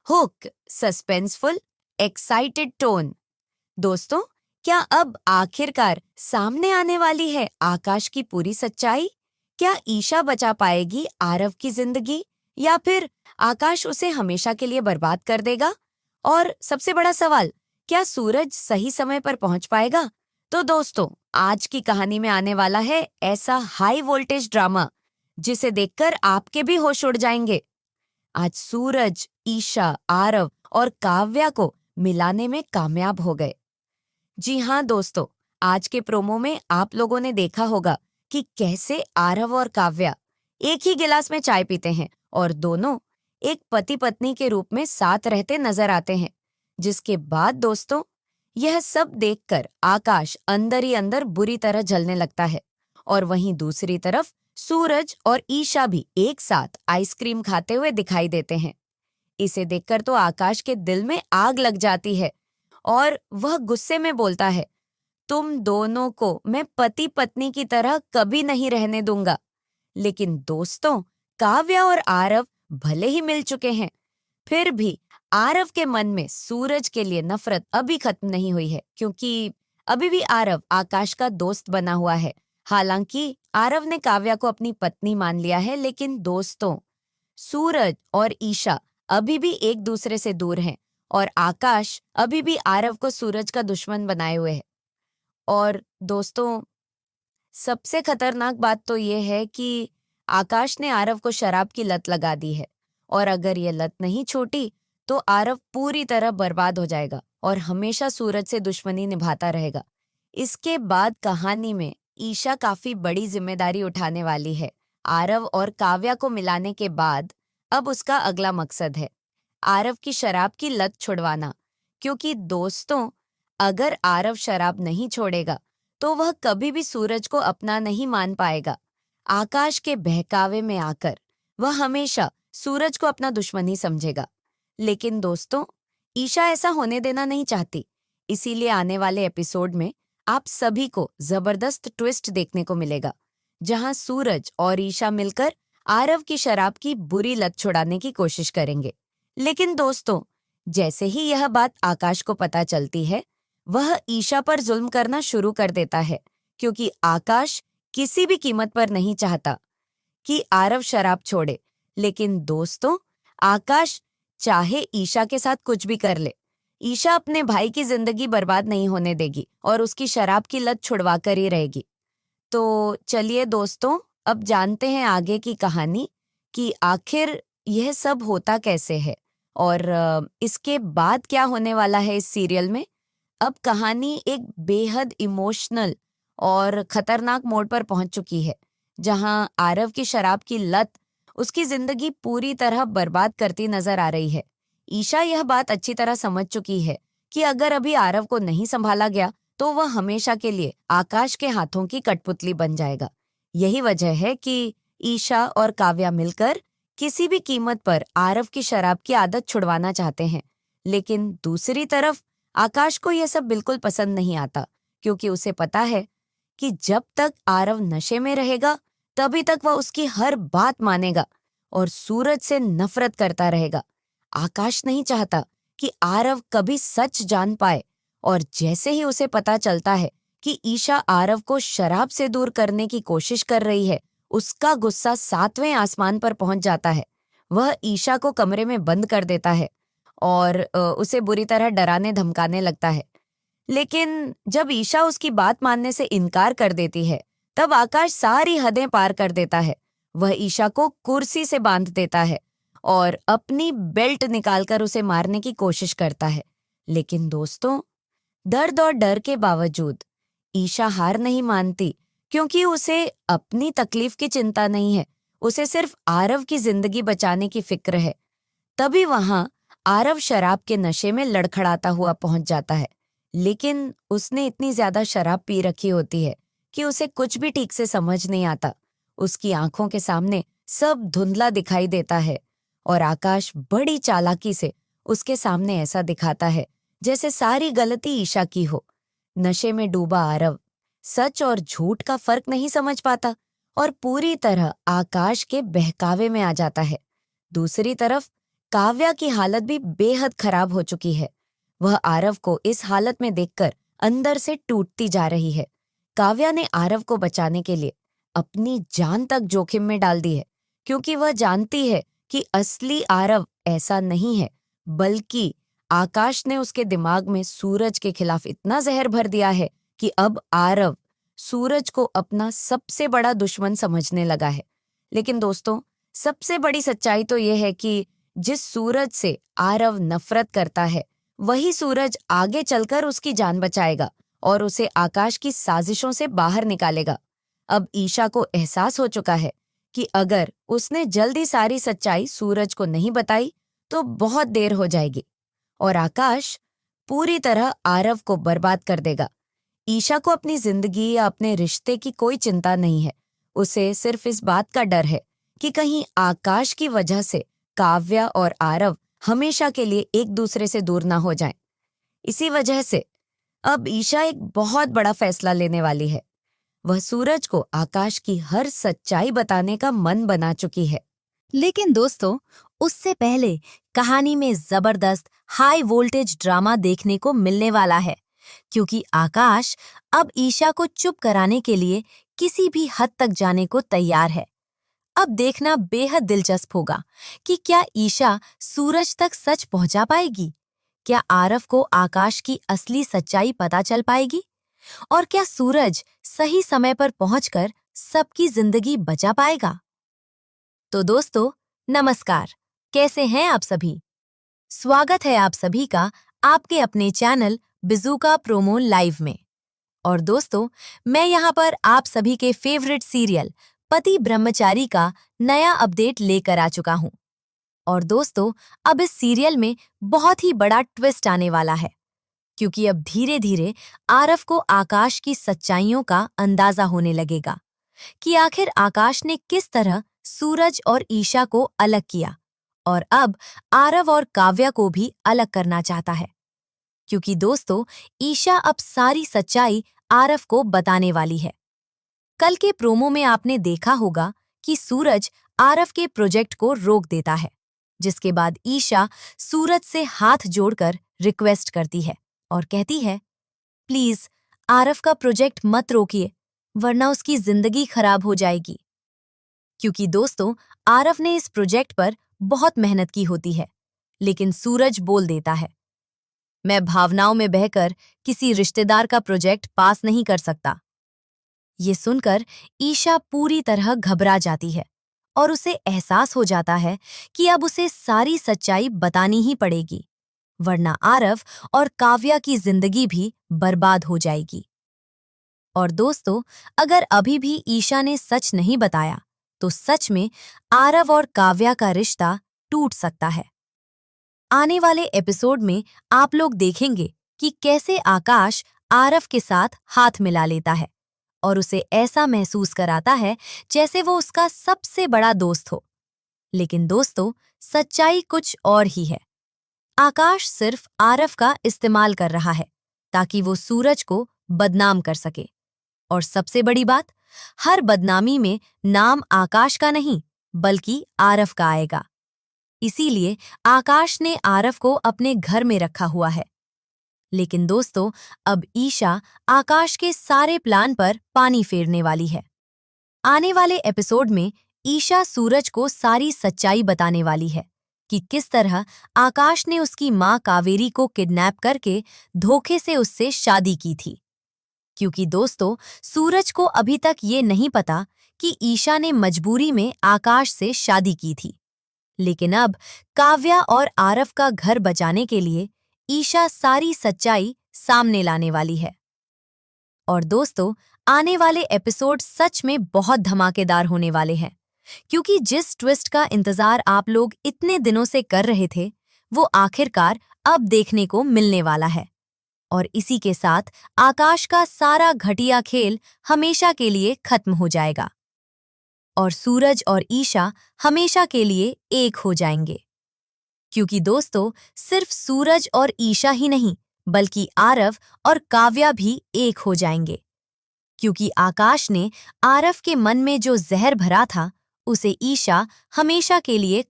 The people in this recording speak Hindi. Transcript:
Hook, suspenseful, excited tone. दोस्तों, क्या अब आखिरकार सामने आने वाली है आकाश की पूरी सच्चाई? क्या ईशा बचा पाएगी आरव की जिंदगी, या फिर आकाश उसे हमेशा के लिए बर्बाद कर देगा? और सबसे बड़ा सवाल, क्या सूरज सही समय पर पहुंच पाएगा? तो दोस्तों, आज की कहानी में आने वाला है ऐसा हाई वोल्टेज ड्रामा जिसे देखकर आपके भी होश उड़ जाएंगे। आज सूरज, ईशा, आरव और काव्या को मिलाने में कामयाब हो गए। जी हाँ दोस्तों, आज के प्रोमो में आप लोगों ने देखा होगा कि कैसे आरव और काव्या एक ही गिलास में चाय पीते हैं और दोनों एक पति पत्नी के रूप में साथ रहते नजर आते हैं। जिसके बाद दोस्तों, यह सब देखकर आकाश अंदर ही अंदर बुरी तरह जलने लगता है और वहीं दूसरी तरफ सूरज और ईशा भी एक साथ आइसक्रीम खाते हुए दिखाई देते हैं। इसे देखकर तो आकाश के दिल में आग लग जाती है और वह गुस्से में बोलता है, तुम दोनों को मैं पति पत्नी की तरह कभी नहीं रहने दूंगा। लेकिन दोस्तों, काव्या और आरव भले ही मिल चुके हैं, फिर भी आरव के मन में सूरज के लिए नफरत अभी खत्म नहीं हुई है, क्योंकि अभी भी आरव आकाश का दोस्त बना हुआ है। हालांकि आरव ने काव्या को अपनी पत्नी मान लिया है, लेकिन दोस्तों, सूरज और ईशा अभी भी एक दूसरे से दूर हैं और आकाश अभी भी आरव को सूरज का दुश्मन बनाए हुए है। और दोस्तों, सबसे खतरनाक बात तो ये है कि आकाश ने आरव को शराब की लत लगा दी है और अगर ये लत नहीं छूटी तो आरव पूरी तरह बर्बाद हो जाएगा और हमेशा सूरज से दुश्मनी निभाता रहेगा। इसके बाद कहानी में ईशा काफी बड़ी जिम्मेदारी उठाने वाली है। आरव और काव्या को मिलाने के बाद अब उसका अगला मकसद है आरव की शराब की लत छुड़वाना, क्योंकि दोस्तों, अगर आरव शराब नहीं छोड़ेगा तो वह कभी भी सूरज को अपना नहीं मान पाएगा। आकाश के बहकावे में आकर वह हमेशा सूरज को अपना दुश्मन ही समझेगा। लेकिन दोस्तों, ईशा ऐसा होने देना नहीं चाहती, इसीलिए आने वाले एपिसोड में आप सभी को जबरदस्त ट्विस्ट देखने को मिलेगा, जहां सूरज और ईशा मिलकर आरव की शराब की बुरी लत छुड़ाने की कोशिश करेंगे। लेकिन दोस्तों, जैसे ही यह बात आकाश को पता चलती है, वह ईशा पर जुल्म करना शुरू कर देता है, क्योंकि आकाश किसी भी कीमत पर नहीं चाहता कि आरव शराब छोड़े। लेकिन दोस्तों, आकाश चाहे ईशा के साथ कुछ भी कर ले, ईशा अपने भाई की जिंदगी बर्बाद नहीं होने देगी और उसकी शराब की लत छुड़वा कर ही रहेगी। तो चलिए दोस्तों, अब जानते हैं आगे की कहानी कि आखिर यह सब होता कैसे है और इसके बाद क्या होने वाला है इस सीरियल में। अब कहानी एक बेहद इमोशनल और खतरनाक मोड़ पर पहुंच चुकी है, जहां आरव की शराब की लत उसकी जिंदगी पूरी तरह बर्बाद करती नजर आ रही है। ईशा यह बात अच्छी तरह समझ चुकी है कि अगर अभी आरव को नहीं संभाला गया तो वह हमेशा के लिए आकाश के हाथों की कठपुतली बन जाएगा। यही वजह है कि ईशा और काव्या मिलकर किसी भी कीमत पर आरव की शराब की आदत छुड़वाना चाहते हैं। लेकिन दूसरी तरफ आकाश को यह सब बिल्कुल पसंद नहीं आता, क्योंकि उसे पता है कि जब तक आरव नशे में रहेगा तभी तक वह उसकी हर बात मानेगा और सूरज से नफरत करता रहेगा। आकाश नहीं चाहता कि आरव कभी सच जान पाए और जैसे ही उसे पता चलता है कि ईशा आरव को शराब से दूर करने की कोशिश कर रही है, उसका गुस्सा 7वें आसमान पर पहुंच जाता है। वह ईशा को कमरे में बंद कर देता है और उसे बुरी तरह डराने धमकाने लगता है। लेकिन जब ईशा उसकी बात मानने से इनकार कर देती है, तब आकाश सारी हदें पार कर देता है। वह ईशा को कुर्सी से बांध देता है और अपनी बेल्ट निकालकर उसे मारने की कोशिश करता है। लेकिन दोस्तों, दर्द और डर के बावजूद ईशा हार नहीं मानती, क्योंकि उसे अपनी तकलीफ की चिंता नहीं है, उसे सिर्फ आरव की जिंदगी बचाने की फिक्र है। तभी वहां आरव शराब के नशे में लड़खड़ाता हुआ पहुंच जाता है, लेकिन उसने इतनी ज्यादा शराब पी रखी होती है कि उसे कुछ भी ठीक से समझ नहीं आता। उसकी आंखों के सामने सब धुंधला दिखाई देता है और आकाश बड़ी चालाकी से उसके सामने ऐसा दिखाता है जैसे सारी गलती ईशा की हो। नशे में डूबा आरव सच और झूठ का फर्क नहीं समझ पाता और पूरी तरह आकाश के बहकावे में आ जाता है। दूसरी तरफ काव्या की हालत भी बेहद खराब हो चुकी है। वह आरव को इस हालत में देखकर अंदर से टूटती जा रही है। काव्या ने आरव को बचाने के लिए अपनी जान तक जोखिम में डाल दी है, क्योंकि वह जानती है कि असली आरव ऐसा नहीं है, बल्कि आकाश ने उसके दिमाग में सूरज के खिलाफ इतना जहर भर दिया है कि अब आरव सूरज को अपना सबसे बड़ा दुश्मन समझने लगा है। लेकिन दोस्तों, सबसे बड़ी सच्चाई तो यह है कि जिस सूरज से आरव नफरत करता है, वही सूरज आगे चलकर उसकी जान बचाएगा और उसे आकाश की साजिशों से बाहर निकालेगा। अब ईशा को एहसास हो चुका है कि अगर उसने जल्दी सारी सच्चाई सूरज को नहीं बताई तो बहुत देर हो जाएगी और आकाश पूरी तरह आरव को बर्बाद कर देगा। ईशा को अपनी जिंदगी या अपने रिश्ते की कोई चिंता नहीं है। उसे सिर्फ इस बात का डर है कि कहीं आकाश की वजह से काव्या और आरव हमेशा के लिए एक दूसरे से दूर ना हो जाएं। इसी वजह से अब ईशा एक बहुत बड़ा फैसला लेने वाली है। वह सूरज को आकाश की हर सच्चाई बताने का मन बना चुकी है। लेकिन दोस्तों, उससे पहले कहानी में जबरदस्त हाई वोल्टेज ड्रामा देखने को मिलने वाला है, क्योंकि आकाश अब ईशा को चुप कराने के लिए किसी भी हद तक जाने को तैयार है। अब देखना बेहद दिलचस्प होगा कि क्या ईशा सूरज तक सच पहुंचा पाएगी, क्या आरव को आकाश की असली सच्चाई पता चल पाएगी और क्या सूरज सही समय पर पहुंचकर सबकी जिंदगी बचा पाएगा। तो दोस्तों, नमस्कार, कैसे हैं आप सभी? स्वागत है आप सभी का आपके अपने चैनल बिज़ूका प्रोमो लाइव में। और दोस्तों, मैं यहाँ पर आप सभी के फेवरेट सीरियल पति ब्रह्मचारी का नया अपडेट लेकर आ चुका हूँ। और दोस्तों, अब इस सीरियल में बहुत ही बड़ा ट्विस्ट आने वाला है, क्योंकि अब धीरे धीरे आरव को आकाश की सच्चाइयों का अंदाजा होने लगेगा कि आखिर आकाश ने किस तरह सूरज और ईशा को अलग किया और अब आरव और काव्या को भी अलग करना चाहता है। क्योंकि दोस्तों, ईशा अब सारी सच्चाई आरव को बताने वाली है। कल के प्रोमो में आपने देखा होगा कि सूरज आरव के प्रोजेक्ट को रोक देता है, जिसके बाद ईशा सूरज से हाथ जोड़कर रिक्वेस्ट करती है और कहती है, प्लीज आरव का प्रोजेक्ट मत रोकिए, वरना उसकी जिंदगी खराब हो जाएगी। क्योंकि दोस्तों, आरव ने इस प्रोजेक्ट पर बहुत मेहनत की होती है, लेकिन सूरज बोल देता है, मैं भावनाओं में बहकर किसी रिश्तेदार का प्रोजेक्ट पास नहीं कर सकता। ये सुनकर ईशा पूरी तरह घबरा जाती है और उसे एहसास हो जाता है कि अब उसे सारी सच्चाई बतानी ही पड़ेगी, वरना आरव और काव्या की जिंदगी भी बर्बाद हो जाएगी। और दोस्तों, अगर अभी भी ईशा ने सच नहीं बताया तो सच में आरव और काव्या का रिश्ता टूट सकता है। आने वाले एपिसोड में आप लोग देखेंगे कि कैसे आकाश आरव के साथ हाथ मिला लेता है और उसे ऐसा महसूस कराता है जैसे वो उसका सबसे बड़ा दोस्त हो। लेकिन दोस्तों, सच्चाई कुछ और ही है। आकाश सिर्फ आरव का इस्तेमाल कर रहा है ताकि वो सूरज को बदनाम कर सके। और सबसे बड़ी बात, हर बदनामी में नाम आकाश का नहीं बल्कि आरव का आएगा। इसीलिए आकाश ने आरव को अपने घर में रखा हुआ है। लेकिन दोस्तों, अब ईशा आकाश के सारे प्लान पर पानी फेरने वाली है। आने वाले एपिसोड में ईशा सूरज को सारी सच्चाई बताने वाली है कि किस तरह आकाश ने उसकी मां कावेरी को किडनैप करके धोखे से उससे शादी की थी। क्योंकि दोस्तों, सूरज को अभी तक ये नहीं पता कि ईशा ने मजबूरी में आकाश से शादी की थी। लेकिन अब काव्या और आरव का घर बचाने के लिए ईशा सारी सच्चाई सामने लाने वाली है। और दोस्तों, आने वाले एपिसोड सच में बहुत धमाकेदार होने वाले हैं, क्योंकि जिस ट्विस्ट का इंतजार आप लोग इतने दिनों से कर रहे थे, वो आखिरकार अब देखने को मिलने वाला है। और इसी के साथ आकाश का सारा घटिया खेल हमेशा के लिए खत्म हो जाएगा और सूरज और ईशा हमेशा के लिए एक हो जाएंगे। क्योंकि दोस्तों, सिर्फ सूरज और ईशा ही नहीं बल्कि आरव और काव्या भी एक हो जाएंगे, क्योंकि आकाश ने आरव के मन में जो जहर भरा था उसे ईशा हमेशा के लिए